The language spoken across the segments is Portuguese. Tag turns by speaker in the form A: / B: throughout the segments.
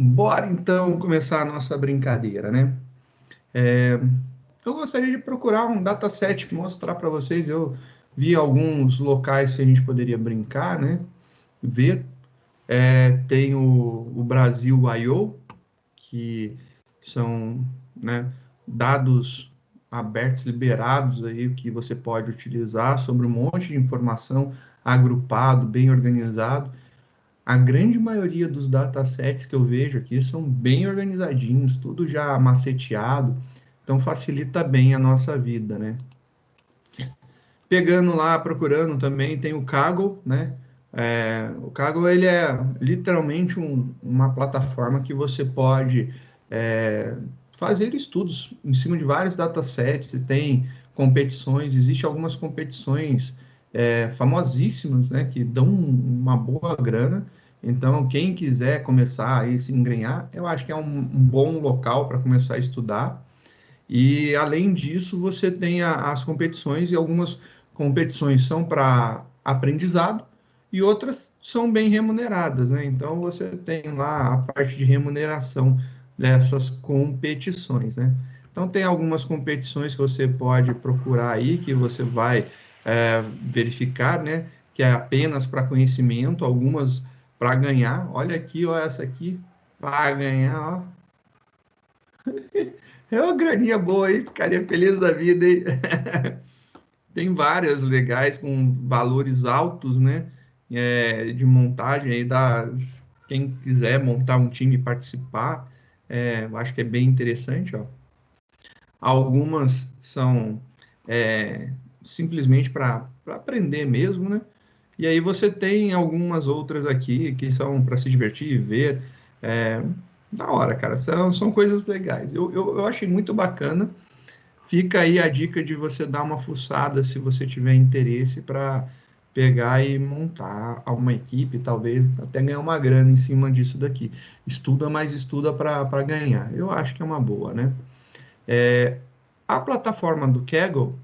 A: Bora então começar a nossa brincadeira, né? É, eu gostaria de procurar um dataset, mostrar para vocês. Eu vi alguns locais que a gente poderia brincar, né? Ver. Tem o Brasil I/O, que são, né, dados abertos, liberados aí, que você pode utilizar sobre um monte de informação agrupado, bem organizado. A grande maioria dos datasets que eu vejo aqui são bem organizadinhos, tudo já maceteado, então facilita bem a nossa vida, né? Pegando lá, procurando também, tem o Kaggle, né? O Kaggle, ele é literalmente uma plataforma que você pode é, fazer estudos em cima de vários datasets, e tem competições, existem algumas competições famosíssimas, né? Que dão uma boa grana, então quem quiser começar a se engrenhar, eu acho que é um bom local para começar a estudar. E além disso, você tem as competições, e algumas competições são para aprendizado e outras são bem remuneradas, né? Então você tem lá a parte de remuneração dessas competições, né? Então tem algumas competições que você pode procurar aí, que você vai verificar, né? Que é apenas para conhecimento, algumas para ganhar. Olha aqui, ó, essa aqui para ganhar, ó. É uma graninha boa aí, ficaria feliz da vida, hein? Tem várias legais com valores altos, né? De montagem aí das quem quiser montar um time e participar, eu acho que é bem interessante, ó. Algumas são simplesmente para aprender mesmo, né? E aí você tem algumas outras aqui que são para se divertir e ver. É, da hora, cara. São coisas legais. Eu achei muito bacana. Fica aí a dica de você dar uma fuçada se você tiver interesse para pegar e montar uma equipe, talvez até ganhar uma grana em cima disso daqui. Estuda, mas estuda para ganhar. Eu acho que é uma boa, né? A plataforma do Kaggle,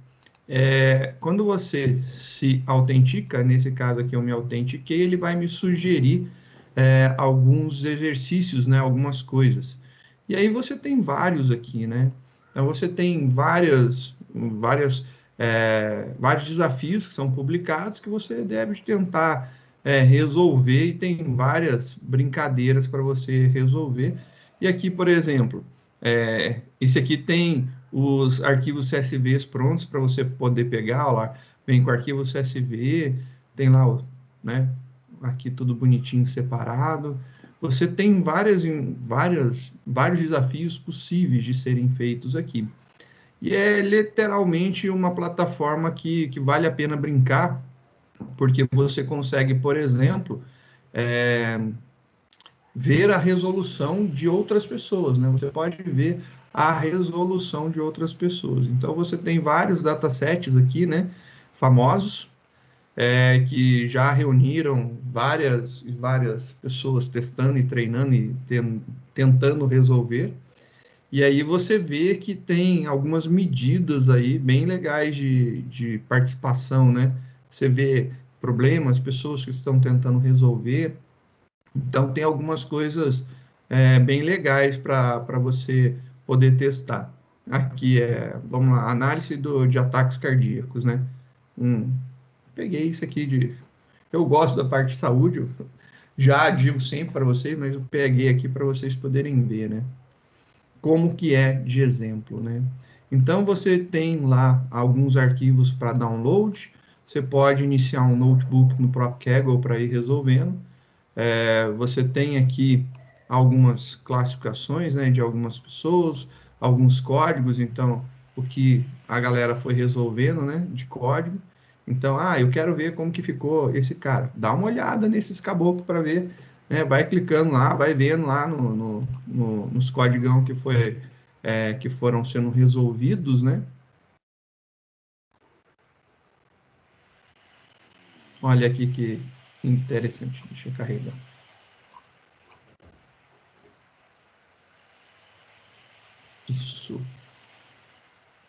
A: quando você se autentica, nesse caso aqui eu me autentiquei, ele vai me sugerir alguns exercícios, né, algumas coisas. E aí você tem vários aqui, né? Então você tem vários desafios que são publicados que você deve tentar resolver, e tem várias brincadeiras para você resolver. E aqui, por exemplo, esse aqui tem os arquivos CSVs prontos para você poder pegar, ó lá, vem com arquivo CSV, tem lá, né, aqui tudo bonitinho separado. Você tem vários desafios possíveis de serem feitos aqui. E é literalmente uma plataforma que vale a pena brincar, porque você consegue, por exemplo, é, ver a resolução de outras pessoas, né? Você pode ver a resolução de outras pessoas. Então, você tem vários datasets aqui, né? Famosos, que já reuniram várias pessoas testando e treinando e tentando resolver. E aí você vê que tem algumas medidas aí bem legais de participação, né? Você vê problemas, pessoas que estão tentando resolver. Então, tem algumas coisas bem legais para você poder testar. Aqui vamos lá, análise de ataques cardíacos, né? Hum, peguei isso aqui eu gosto da parte de saúde, eu já digo sempre para vocês, mas eu peguei aqui para vocês poderem ver, né? Como que é de exemplo, né? Então, você tem lá alguns arquivos para download, você pode iniciar um notebook no próprio Kaggle para ir resolvendo. Você tem aqui algumas classificações, né, de algumas pessoas, alguns códigos, então, o que a galera foi resolvendo, né, de código. Então, eu quero ver como que ficou esse cara. Dá uma olhada nesses caboclos para ver, né, vai clicando lá, vai vendo lá nos códigão que foram sendo resolvidos, né. Olha aqui que interessante, deixa eu carregar. Isso.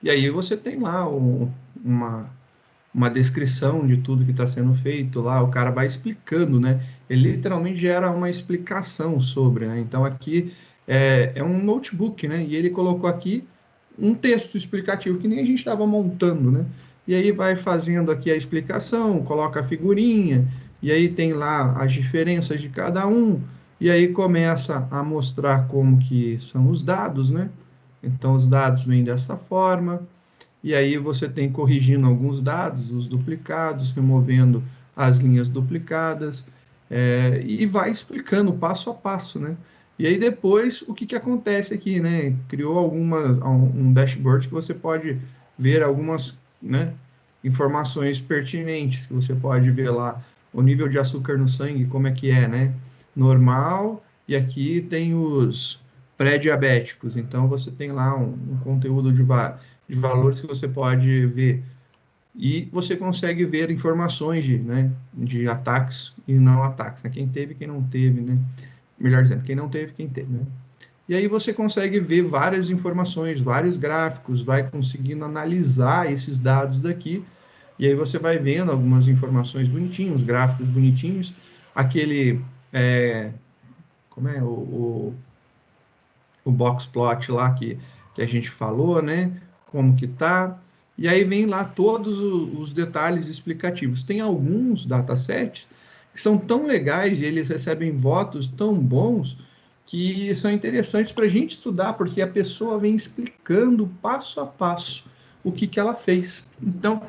A: E aí você tem lá uma, uma descrição de tudo que está sendo feito lá, o cara vai explicando, né? Ele literalmente gera uma explicação sobre, né? Então aqui é um notebook, né? E ele colocou aqui um texto explicativo que nem a gente estava montando, né? E aí vai fazendo aqui a explicação, coloca a figurinha, e aí tem lá as diferenças de cada um, e aí começa a mostrar como que são os dados, né? Então os dados vêm dessa forma, e aí você tem corrigindo alguns dados, os duplicados, removendo as linhas duplicadas, e vai explicando passo a passo, né? E aí depois, o que que acontece aqui, né? Criou um dashboard que você pode ver algumas, né, informações pertinentes, que você pode ver lá o nível de açúcar no sangue, como é que é, né? Normal, e aqui tem os pré-diabéticos, então você tem lá um conteúdo de valores que você pode ver. E você consegue ver informações né, de ataques e não ataques, né? Quem teve e quem não teve, né? Melhor dizendo, quem não teve, quem teve, né? E aí você consegue ver várias informações, vários gráficos, vai conseguindo analisar esses dados daqui, e aí você vai vendo algumas informações bonitinhas, gráficos bonitinhos, aquele, como é, o box plot lá que a gente falou, né? Como que tá. E aí vem lá todos os detalhes explicativos. Tem alguns datasets que são tão legais e eles recebem votos tão bons que são interessantes para a gente estudar, porque a pessoa vem explicando passo a passo o que, que ela fez. Então,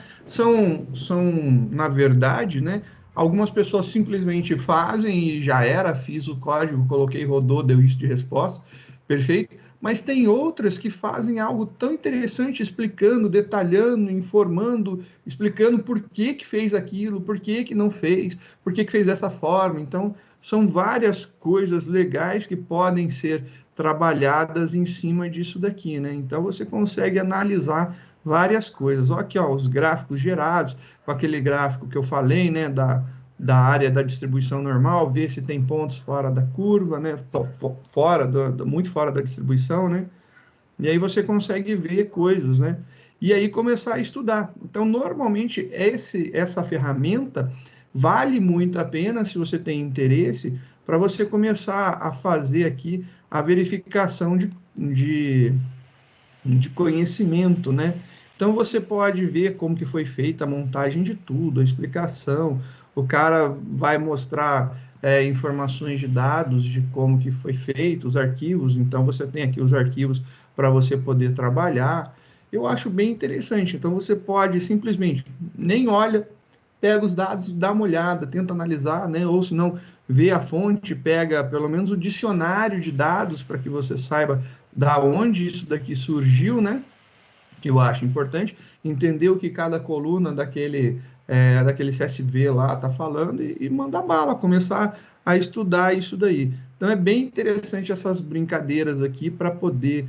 A: na verdade, né, algumas pessoas simplesmente fazem e já era, fiz o código, coloquei, rodou, deu isso de resposta, perfeito? Mas tem outras que fazem algo tão interessante, explicando, detalhando, informando, explicando por que que fez aquilo, por que que não fez, por que que fez dessa forma. Então, são várias coisas legais que podem ser trabalhadas em cima disso daqui, né? Então, você consegue analisar várias coisas. Olha aqui, ó, os gráficos gerados, com aquele gráfico que eu falei, né, da área da distribuição normal, ver se tem pontos fora da curva, né, muito fora da distribuição, né, e aí você consegue ver coisas, né, e aí começar a estudar. Então, normalmente, essa ferramenta vale muito a pena, se você tem interesse, para você começar a fazer aqui a verificação de conhecimento, né? Então você pode ver como que foi feita a montagem de tudo, a explicação. O cara vai mostrar informações de dados de como que foi feito, os arquivos. Então você tem aqui os arquivos para você poder trabalhar. Eu acho bem interessante. Então você pode simplesmente nem olha, pega os dados, dá uma olhada, tenta analisar, né? Ou se não, vê a fonte, pega pelo menos o dicionário de dados para que você saiba da onde isso daqui surgiu, né? Que eu acho importante, entender o que cada coluna daquele CSV lá está falando e mandar bala, começar a estudar isso daí. Então é bem interessante essas brincadeiras aqui para poder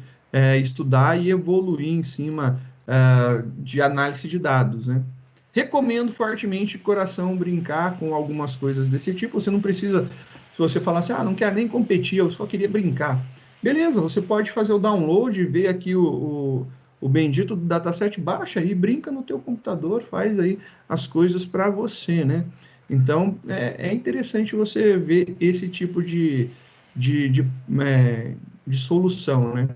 A: estudar e evoluir em cima de análise de dados, né? Recomendo fortemente de coração brincar com algumas coisas desse tipo. Você não precisa, se você falar assim, não quero nem competir, eu só queria brincar. Beleza, você pode fazer o download, ver aqui o bendito do dataset, baixa e brinca no teu computador, faz aí as coisas para você, né? Então, é interessante você ver esse tipo de, de, de solução, né?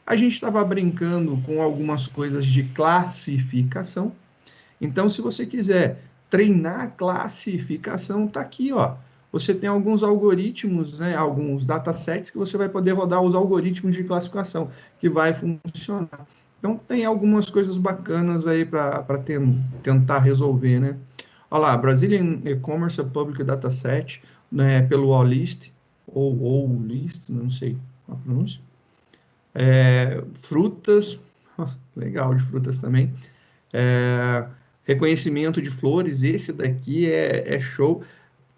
A: A gente estava brincando com algumas coisas de classificação, então, se você quiser treinar classificação, está aqui, ó. Você tem alguns algoritmos, né, alguns datasets que você vai poder rodar os algoritmos de classificação, que vai funcionar. Então, tem algumas coisas bacanas aí para tentar resolver, né? Olha lá, Brazilian E-Commerce Public Dataset, né, pelo OList, ou List, não sei a pronúncia. Frutas, legal de frutas também. É, reconhecimento de flores, esse daqui é show.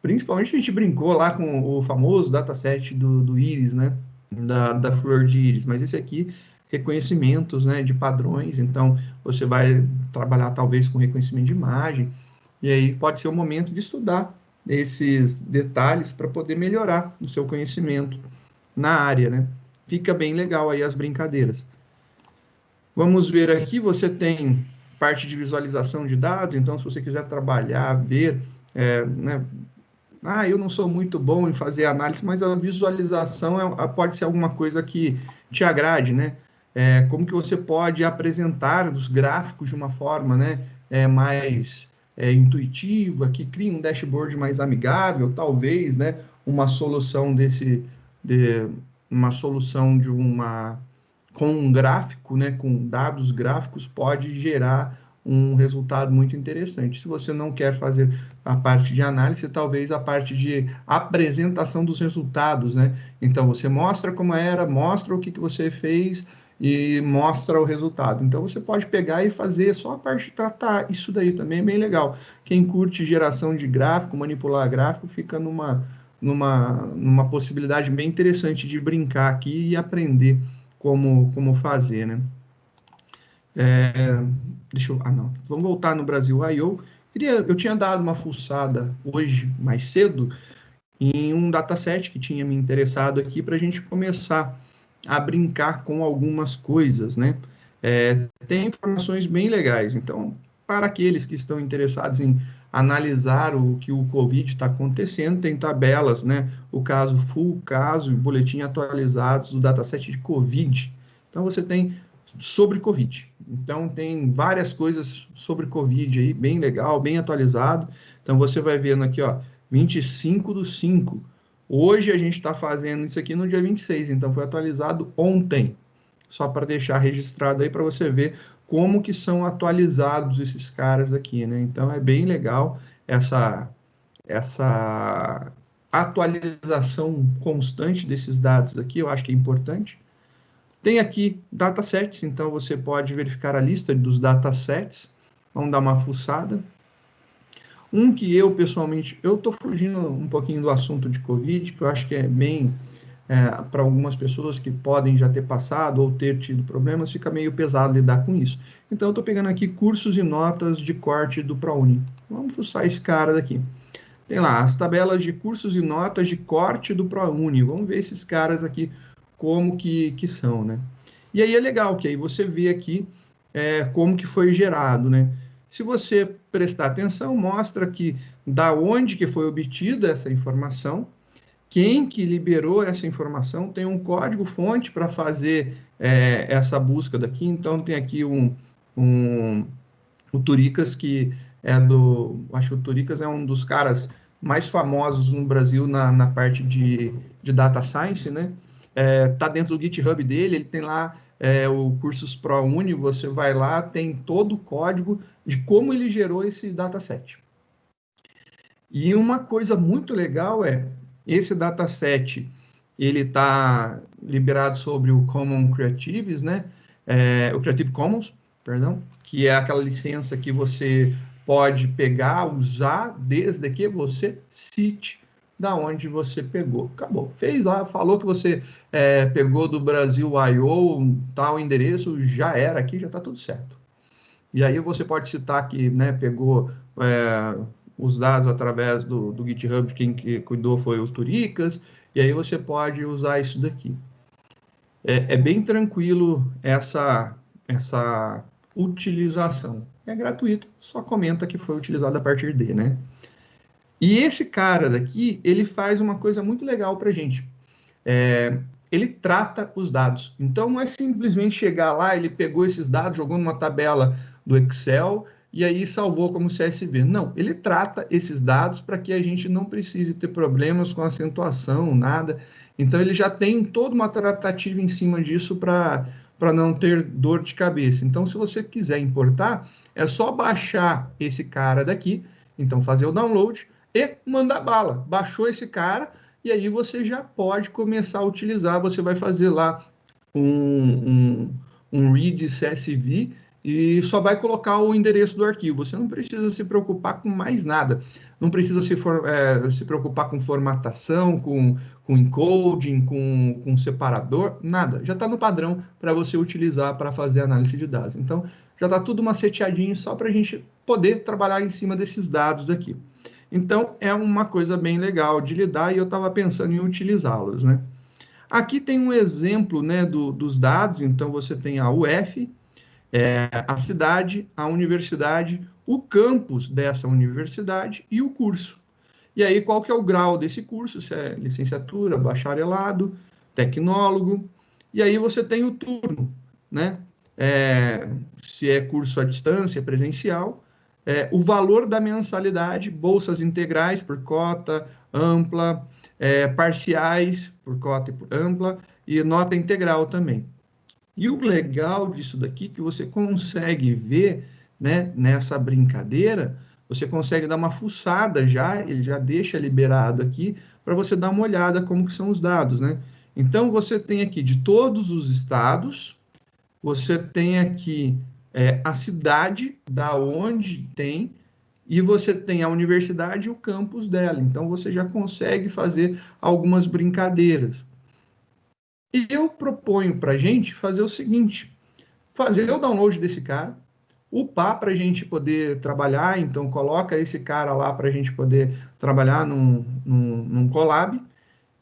A: Principalmente a gente brincou lá com o famoso dataset do íris, né? Da flor de íris, mas esse aqui, reconhecimentos, né, de padrões, então você vai trabalhar talvez com reconhecimento de imagem, e aí pode ser o momento de estudar esses detalhes para poder melhorar o seu conhecimento na área, né? Fica bem legal aí as brincadeiras. Vamos ver aqui, você tem parte de visualização de dados, então, se você quiser trabalhar, ver, né, eu não sou muito bom em fazer análise, mas a visualização pode ser alguma coisa que te agrade, né? Como que você pode apresentar os gráficos de uma forma, né, mais intuitiva, que cria um dashboard mais amigável, talvez, né, uma solução uma solução com um gráfico, né, com dados gráficos, pode gerar um resultado muito interessante. Se você não quer fazer a parte de análise, talvez a parte de apresentação dos resultados, né? Então, você mostra como era, mostra o que você fez e mostra o resultado. Então, você pode pegar e fazer só a parte de tratar. Isso daí também é bem legal. Quem curte geração de gráfico, manipular gráfico, fica numa possibilidade bem interessante de brincar aqui e aprender como fazer, né? Não. Vamos voltar no Brasil I/O. Eu tinha dado uma fuçada hoje, mais cedo, em um dataset que tinha me interessado aqui para a gente começar a brincar com algumas coisas, né? Tem informações bem legais. Então, para aqueles que estão interessados em analisar o que o Covid está acontecendo, tem tabelas, né? O caso full, caso e boletim atualizados do dataset de Covid. Então, você tem sobre Covid. Então, tem várias coisas sobre Covid aí, bem legal, bem atualizado. Então, você vai vendo aqui, ó, 25/5. Hoje a gente está fazendo isso aqui no dia 26, então foi atualizado ontem. Só para deixar registrado aí para você ver como que são atualizados esses caras aqui, né? Então é bem legal essa atualização constante desses dados aqui, eu acho que é importante. Tem aqui datasets, então você pode verificar a lista dos datasets. Vamos dar uma fuçada. Um que eu, pessoalmente, eu estou fugindo um pouquinho do assunto de Covid, que eu acho que é bem, para algumas pessoas que podem já ter passado ou ter tido problemas, fica meio pesado lidar com isso. Então, eu estou pegando aqui cursos e notas de corte do ProUni. Vamos fuçar esse cara daqui. Tem lá as tabelas de cursos e notas de corte do ProUni. Vamos ver esses caras aqui, como que são, né? E aí é legal, que aí você vê aqui como que foi gerado, né? Se você prestar atenção, mostra que da onde que foi obtida essa informação, quem que liberou essa informação, tem um código-fonte para fazer essa busca daqui. Então, tem aqui o Turicas, que acho que o Turicas é um dos caras mais famosos no Brasil na parte de data science, né? Tá dentro do GitHub dele, ele tem lá o Cursos ProUni, você vai lá, tem todo o código de como ele gerou esse dataset. E uma coisa muito legal esse dataset, ele está liberado sobre o Common Creatives, né? O Creative Commons, perdão, que é aquela licença que você pode pegar, usar, desde que você cite da onde você pegou. Acabou. Fez lá, falou que você pegou do Brasil I/O, tal endereço, já era aqui, já está tudo certo. E aí você pode citar que, né, pegou os dados através do GitHub, quem que cuidou foi o Turicas, e aí você pode usar isso daqui. É bem tranquilo essa utilização. É gratuito, só comenta que foi utilizado a partir de, né? E esse cara daqui, ele faz uma coisa muito legal para a gente. Ele trata os dados. Então, não é simplesmente chegar lá, ele pegou esses dados, jogou numa tabela do Excel e aí salvou como CSV. Não, ele trata esses dados para que a gente não precise ter problemas com acentuação, nada. Então, ele já tem toda uma tratativa em cima disso para não ter dor de cabeça. Então, se você quiser importar, é só baixar esse cara daqui, então fazer o download e mandar bala. Baixou esse cara, e aí você já pode começar a utilizar. Você vai fazer lá um read CSV e só vai colocar o endereço do arquivo. Você não precisa se preocupar com mais nada. Não precisa se preocupar com formatação, com encoding, com separador, nada. Já está no padrão para você utilizar para fazer análise de dados. Então, já está tudo maceteadinho só para a gente poder trabalhar em cima desses dados aqui. Então, é uma coisa bem legal de lidar e eu estava pensando em utilizá-los, né? Aqui tem um exemplo, né, dos dados. Então, você tem a UF, a cidade, a universidade, o campus dessa universidade e o curso. E aí, qual que é o grau desse curso? Se é licenciatura, bacharelado, tecnólogo. E aí você tem o turno, né? Se é curso à distância, presencial, o valor da mensalidade, bolsas integrais por cota, ampla, parciais por cota e por ampla, e nota integral também. E o legal disso daqui é que você consegue ver, né, nessa brincadeira, você consegue dar uma fuçada já, ele já deixa liberado aqui, para você dar uma olhada como que são os dados, né? Então, você tem aqui de todos os estados, você tem aqui a cidade da onde tem, e você tem a universidade e o campus dela. Então, você já consegue fazer algumas brincadeiras. E eu proponho para a gente fazer o seguinte, fazer o download desse cara, upar para a gente poder trabalhar, então coloca esse cara lá para a gente poder trabalhar num collab,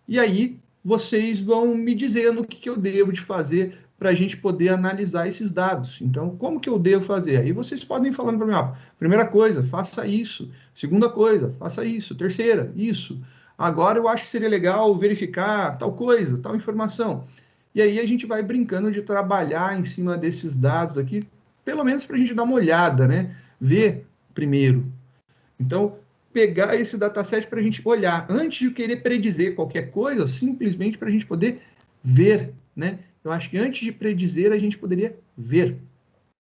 A: e aí vocês vão me dizendo o que, que eu devo de fazer para a gente poder analisar esses dados. Então, como que eu devo fazer? Aí vocês podem ir falando para mim, ó, primeira coisa, faça isso. Segunda coisa, faça isso. Terceira, isso. Agora eu acho que seria legal verificar tal coisa, tal informação. E aí a gente vai brincando de trabalhar em cima desses dados aqui, pelo menos para a gente dar uma olhada, né? Ver primeiro. Então, pegar esse dataset para a gente olhar, antes de querer predizer qualquer coisa, simplesmente para a gente poder ver, né? Eu acho que antes de predizer, a gente poderia ver.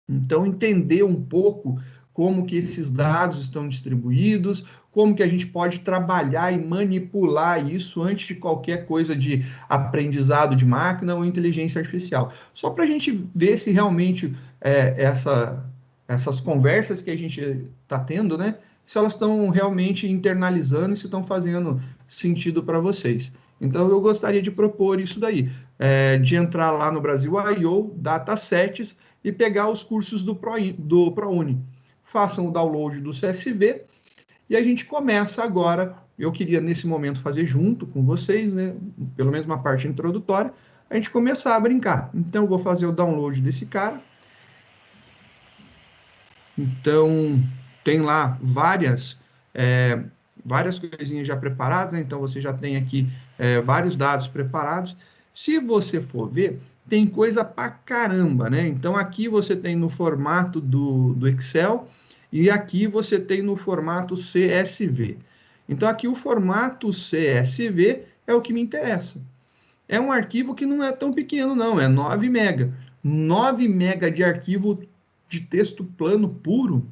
A: Então, entender um pouco como que esses dados estão distribuídos, como que a gente pode trabalhar e manipular isso antes de qualquer coisa de aprendizado de máquina ou inteligência artificial. Só para a gente ver se realmente essas conversas que a gente está tendo, né, se elas estão realmente internalizando e se estão fazendo sentido para vocês. Então, eu gostaria de propor isso daí, de entrar lá no Brasil I/O, datasets, e pegar os cursos do ProUni. Façam o download do CSV e a gente começa agora. Eu queria, nesse momento, fazer junto com vocês, né? Pelo menos uma parte introdutória, a gente começar a brincar. Então, eu vou fazer o download desse cara. Então, tem lá várias coisinhas já preparadas, né? Então, você já tem aqui vários dados preparados. Se você for ver, tem coisa pra caramba, né? Então, aqui você tem no formato do Excel e aqui você tem no formato CSV. Então, aqui o formato CSV é o que me interessa. É um arquivo que não é tão pequeno, não, é 9 mega. 9 mega de arquivo de texto plano puro,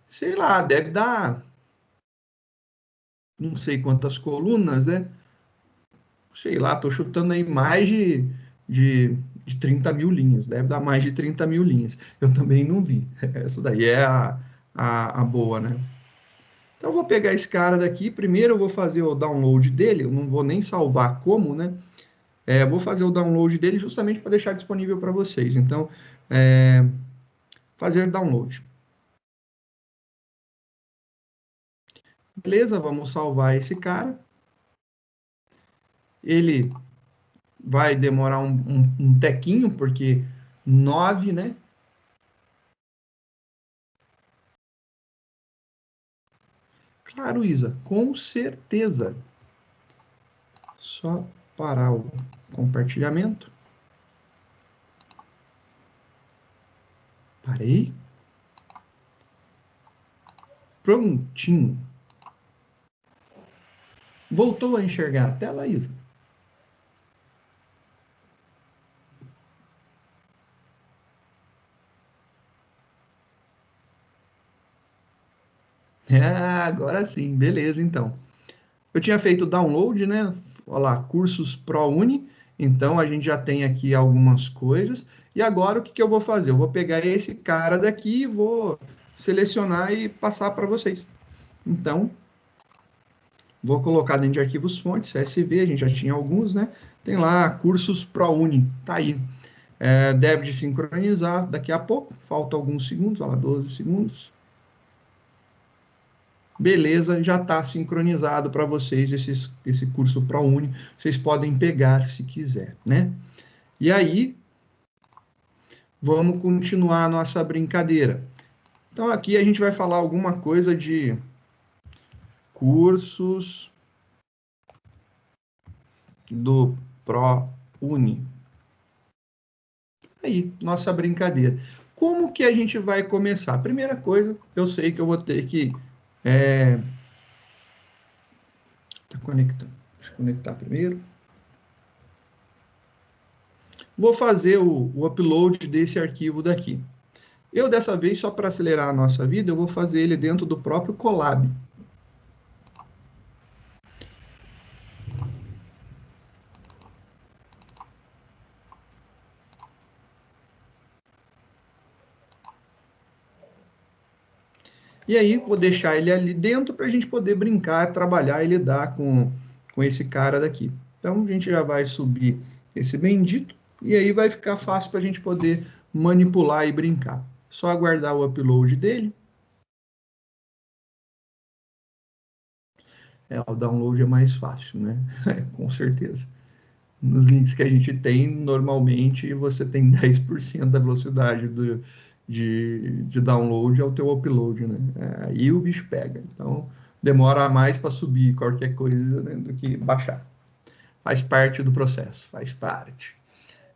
A: sei lá, deve dar não sei quantas colunas, né? Sei lá, tô chutando aí mais de, de 30 mil linhas, deve dar mais de 30 mil linhas. Eu também não vi. Essa daí é a boa, né? Então, eu vou pegar esse cara daqui. Primeiro, eu vou fazer o download dele. Eu não vou nem salvar como, né? Vou fazer o download dele justamente para deixar disponível para vocês. Então, fazer download. Beleza, vamos salvar esse cara. Ele vai demorar um tequinho, porque 9, né? Claro, Isa, com certeza. Só parar o compartilhamento. Parei. Prontinho. Voltou a enxergar a tela, Isa? Ah, agora sim, beleza, então. Eu tinha feito o download, né? Olha lá, cursos ProUni. Então, a gente já tem aqui algumas coisas. E agora, o que que eu vou fazer? Eu vou pegar esse cara daqui e vou selecionar e passar para vocês. Então, vou colocar dentro de arquivos fontes, CSV, a gente já tinha alguns, né? Tem lá, cursos ProUni, tá aí. Deve de sincronizar daqui a pouco, falta alguns segundos, ó, 12 segundos. Beleza, já está sincronizado para vocês esse curso ProUni, vocês podem pegar se quiser, né? E aí, vamos continuar a nossa brincadeira. Então, aqui a gente vai falar alguma coisa de cursos do ProUni. Aí, nossa brincadeira. Como que a gente vai começar? Primeira coisa, eu sei que eu vou ter que... Tá conectando. Deixa eu conectar primeiro. Vou fazer o upload desse arquivo daqui. Eu, dessa vez, só para acelerar a nossa vida, eu vou fazer ele dentro do próprio Colab. E aí, vou deixar ele ali dentro para a gente poder brincar, trabalhar e lidar com esse cara daqui. Então, a gente já vai subir esse bendito, e aí vai ficar fácil para a gente poder manipular e brincar. Só aguardar o upload dele. O download é mais fácil, né? Com certeza. Nos links que a gente tem, normalmente você tem 10% da velocidade de download ao teu upload, né? Aí o bicho pega. Então, demora mais para subir qualquer coisa, né, do que baixar. Faz parte do processo, faz parte.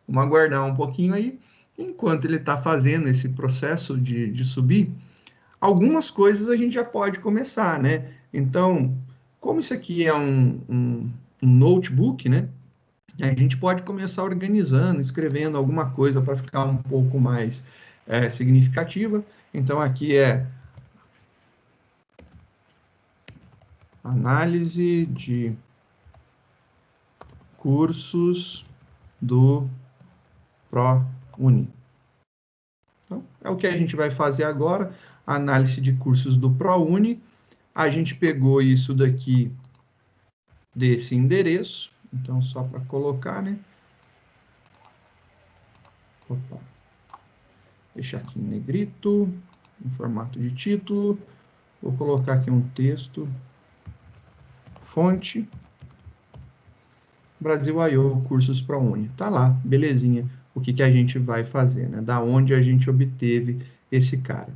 A: Vamos aguardar um pouquinho aí. Enquanto ele está fazendo esse processo de subir, algumas coisas a gente já pode começar, né? Então, como isso aqui é um notebook, né? A gente pode começar organizando, escrevendo alguma coisa para ficar um pouco mais significativa. Então, aqui é análise de cursos do ProUni. Então, é o que a gente vai fazer agora, análise de cursos do ProUni. A gente pegou isso daqui desse endereço, então só para colocar, né? Opa. Deixar aqui em negrito, em formato de título. Vou colocar aqui um texto. Fonte. Brasil I/O, cursos ProUni. Tá lá, belezinha. O que a gente vai fazer, né? Da onde a gente obteve esse cara.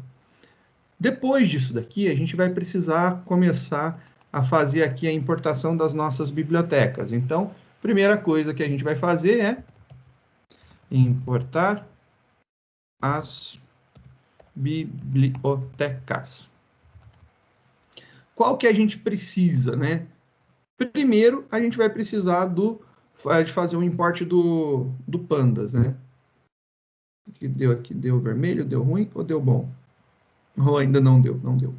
A: Depois disso daqui, a gente vai precisar começar a fazer aqui a importação das nossas bibliotecas. Então, primeira coisa que a gente vai fazer é importar as bibliotecas. Qual que a gente precisa, né? Primeiro, a gente vai precisar de fazer o import do Pandas, né? O que deu aqui? Deu vermelho, deu ruim ou deu bom? Ou ainda não deu? Não deu.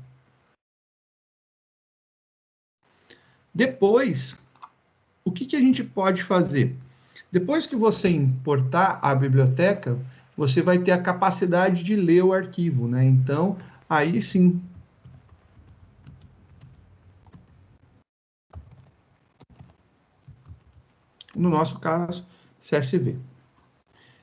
A: Depois, o que a gente pode fazer? Depois que você importar a biblioteca, você vai ter a capacidade de ler o arquivo, né? Então, aí sim. No nosso caso, CSV.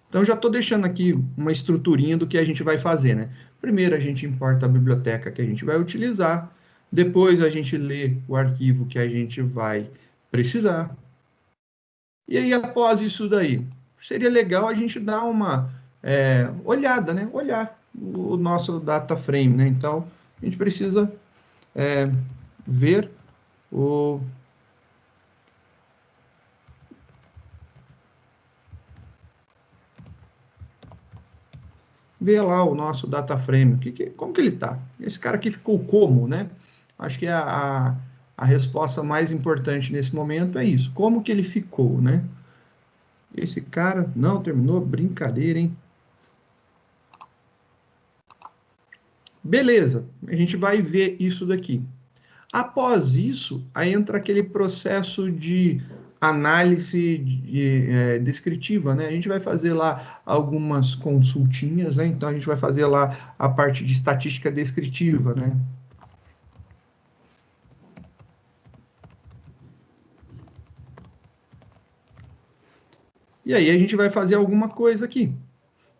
A: Então, já estou deixando aqui uma estruturinha do que a gente vai fazer, né? Primeiro, a gente importa a biblioteca que a gente vai utilizar. Depois, a gente lê o arquivo que a gente vai precisar. E aí, após isso daí, seria legal a gente dar uma olhada, né? Olhar o nosso data frame, né? Então, a gente precisa ver o... Ver lá o nosso data frame, como que ele está? Esse cara aqui ficou como, né? Acho que a resposta mais importante nesse momento é isso. Como que ele ficou, né? Esse cara não terminou, brincadeira, hein? Beleza, a gente vai ver isso daqui. Após isso, aí entra aquele processo de análise descritiva, né? A gente vai fazer lá algumas consultinhas, né? Então, a gente vai fazer lá a parte de estatística descritiva, né? E aí a gente vai fazer alguma coisa aqui.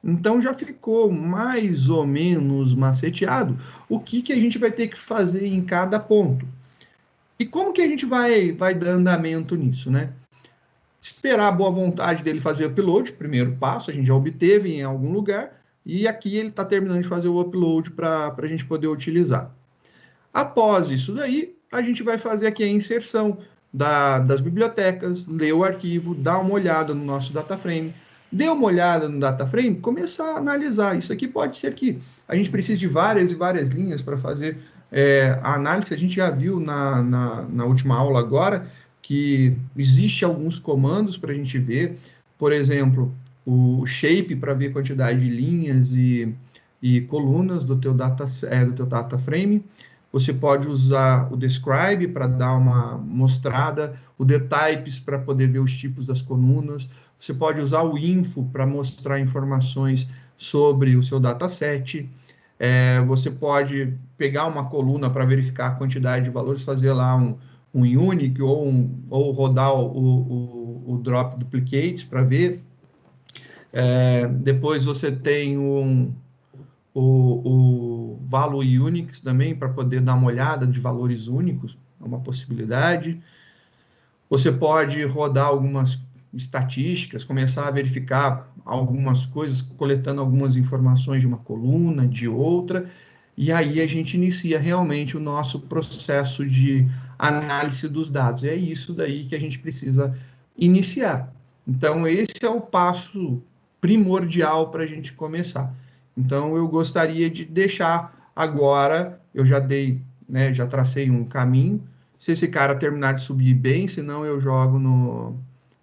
A: Então já ficou mais ou menos maceteado o que a gente vai ter que fazer em cada ponto. E como que a gente vai dar andamento nisso, né? esperar a boa vontade dele fazer o upload, primeiro passo, a gente já obteve em algum lugar, e aqui ele está terminando de fazer o upload para a gente poder utilizar. Após isso daí, a gente vai fazer aqui a inserção das bibliotecas, ler o arquivo, dar uma olhada no nosso DataFrame, dê uma olhada no DataFrame, começar a analisar. Isso aqui pode ser que a gente precise de várias e várias linhas para fazer a análise. A gente já viu na última aula agora que existe alguns comandos para a gente ver, por exemplo, o shape para ver quantidade de linhas e colunas do teu DataFrame. Você pode usar o describe para dar uma mostrada, o dtypes para poder ver os tipos das colunas, você pode usar o info para mostrar informações sobre o seu dataset, você pode pegar uma coluna para verificar a quantidade de valores, fazer lá um unique ou rodar o drop duplicates para ver. Depois você tem o value Unix também, para poder dar uma olhada de valores únicos, é uma possibilidade. Você pode rodar algumas estatísticas, começar a verificar algumas coisas, coletando algumas informações de uma coluna, de outra, e aí a gente inicia realmente o nosso processo de análise dos dados. É isso daí que a gente precisa iniciar. Então, esse é o passo primordial para a gente começar. Então, eu gostaria de deixar agora, eu já dei, né, já tracei um caminho. Se esse cara terminar de subir bem, senão eu jogo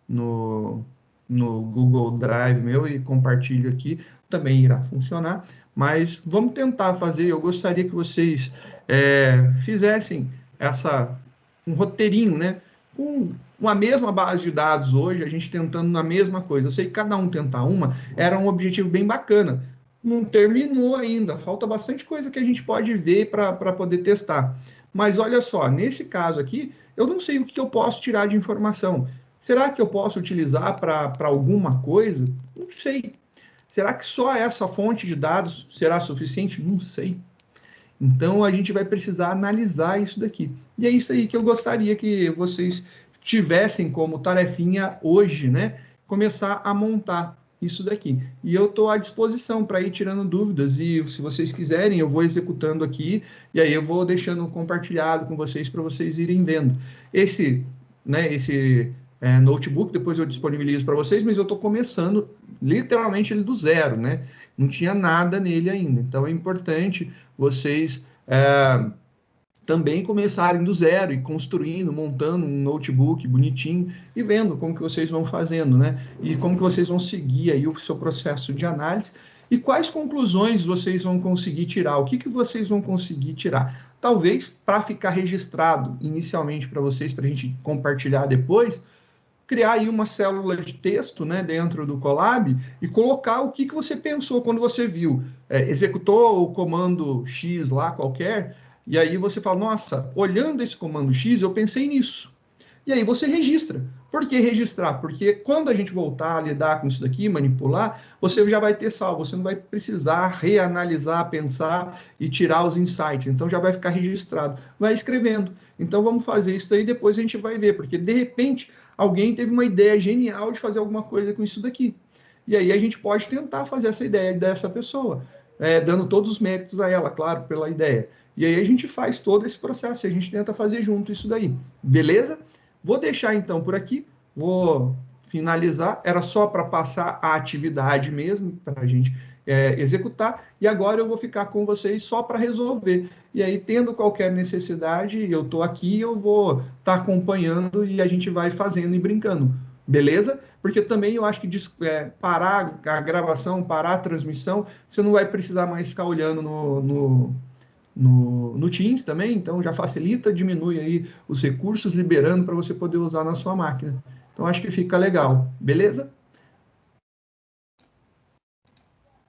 A: no Google Drive meu e compartilho aqui, também irá funcionar. Mas vamos tentar fazer. Eu gostaria que vocês fizessem um roteirinho, né? Com a mesma base de dados hoje, a gente tentando na mesma coisa. Eu sei que cada um tentar uma era um objetivo bem bacana. Não terminou ainda, falta bastante coisa que a gente pode ver para poder testar. Mas olha só, nesse caso aqui, eu não sei o que eu posso tirar de informação. Será que eu posso utilizar para alguma coisa? Não sei. Será que só essa fonte de dados será suficiente? Não sei. Então, a gente vai precisar analisar isso daqui. E é isso aí que eu gostaria que vocês tivessem como tarefinha hoje, né? Começar a montar isso daqui. E eu estou à disposição para ir tirando dúvidas. E se vocês quiserem, eu vou executando aqui. E aí eu vou deixando compartilhado com vocês para vocês irem vendo. Esse notebook, depois eu disponibilizo para vocês, mas eu estou começando literalmente ele do zero, né? Não tinha nada nele ainda. Então é importante vocês também começarem do zero e construindo, montando um notebook bonitinho e vendo como que vocês vão fazendo, né? E como que vocês vão seguir aí o seu processo de análise e quais conclusões vocês vão conseguir tirar, o que que vocês vão conseguir tirar. Talvez para ficar registrado inicialmente para vocês, para a gente compartilhar depois, criar aí uma célula de texto, né, dentro do Colab e colocar o que que você pensou quando você viu, executou o comando X lá qualquer, e aí você fala, nossa, olhando esse comando X, eu pensei nisso. E aí você registra. Por que registrar? Porque quando a gente voltar a lidar com isso daqui, manipular, você já vai ter salvo, você não vai precisar reanalisar, pensar e tirar os insights. Então já vai ficar registrado. Vai escrevendo. Então vamos fazer isso aí, depois a gente vai ver, porque de repente alguém teve uma ideia genial de fazer alguma coisa com isso daqui. E aí a gente pode tentar fazer essa ideia dessa pessoa, dando todos os méritos a ela, claro, pela ideia. E aí a gente faz todo esse processo, e a gente tenta fazer junto isso daí. Beleza? Vou deixar então por aqui, vou finalizar, era só para passar a atividade mesmo, para a gente executar, e agora eu vou ficar com vocês só para resolver. E aí, tendo qualquer necessidade, eu estou aqui, eu vou estar acompanhando e a gente vai fazendo e brincando, beleza? Porque também eu acho que parar a gravação, parar a transmissão, você não vai precisar mais ficar olhando no Teams também, então já facilita, diminui aí os recursos, liberando para você poder usar na sua máquina. Então, acho que fica legal, beleza?